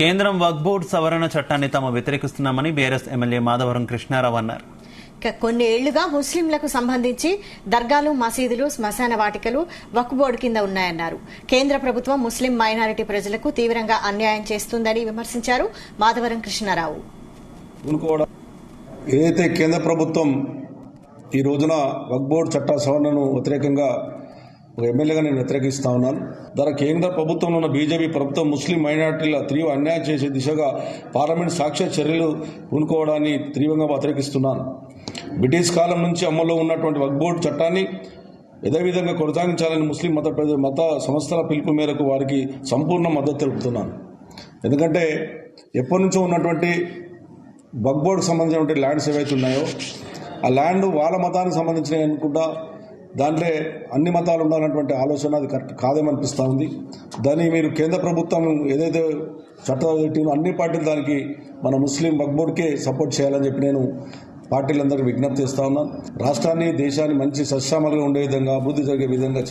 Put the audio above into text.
కేంద్రం వక్ఫ్ బోర్డు సవరణ చట్టాన్ని తాము వ్యతిరేకిస్తున్నామని బీఆర్ఎస్ ఎమ్మెల్యే మాధవరం కృష్ణారావు అన్నారు. కొన్ని ఏళ్లుగా ముస్లింలకు సంబంధించి దర్గాలు, మసీదులు, శ్మశాన వాటికలు వక్ఫ్ బోర్డు కింద ఉన్నాయన్నారు. కేంద్ర ప్రభుత్వం ముస్లిం మైనారిటీ ప్రజలకు తీవ్రంగా అన్యాయం చేస్తుందని విమర్శించారు మాధవరం కృష్ణారావు. ఏదైతే కేంద్ర ప్రభుత్వం ఈ రోజున వక్ఫ్ బోర్డు చట్ట సవరణను వ్యతిరేకంగా ఒక ఎమ్మెల్యేగా నేను వ్యతిరేకిస్తా ఉన్నాను. కేంద్ర ప్రభుత్వంలో ఉన్న బీజేపీ ప్రభుత్వం ముస్లిం మైనార్టీల తీవ్ర అన్యాయం చేసే దిశగా పార్లమెంట్ సాక్ష్య చర్యలు పూనుకోవడాన్ని తీవ్రంగా వ్యతిరేకిస్తున్నాను. బ్రిటిష్ కాలం నుంచి అమల్లో ఉన్నటువంటి వక్ఫ్ బోర్డు చట్టాన్ని యథావిధంగా కొనసాగించాలని ముస్లిం మత సంస్థల పిలుపు మేరకు వారికి సంపూర్ణ మద్దతు తెలుపుతున్నాను. ఎందుకంటే ఎప్పటి నుంచో ఉన్నటువంటి వక్ఫ్ బోర్డుకు సంబంధించినటువంటి ల్యాండ్స్ ఏవైతే ఉన్నాయో ఆ ల్యాండ్ వాళ్ళ మతానికి సంబంధించినవి అనుకుంటా దాంట్లో అన్ని మతాలు ఉండాలన్నటువంటి ఆలోచన అది కరెక్ట్ కాదేమనిపిస్తూ ఉంది. దాన్ని మీరు కేంద్ర ప్రభుత్వం ఏదైతే చట్టాలు పెట్టినో అన్ని పార్టీలు దానికి మన ముస్లిం వక్ఫ్ బోర్డుకే సపోర్ట్ చేయాలని చెప్పి నేను పార్టీలందరికీ విజ్ఞప్తి చేస్తా ఉన్నాను. రాష్ట్రాన్ని, దేశాన్ని మంచి సస్యామలుగా ఉండే విధంగా, అభివృద్ధి జరిగే విధంగా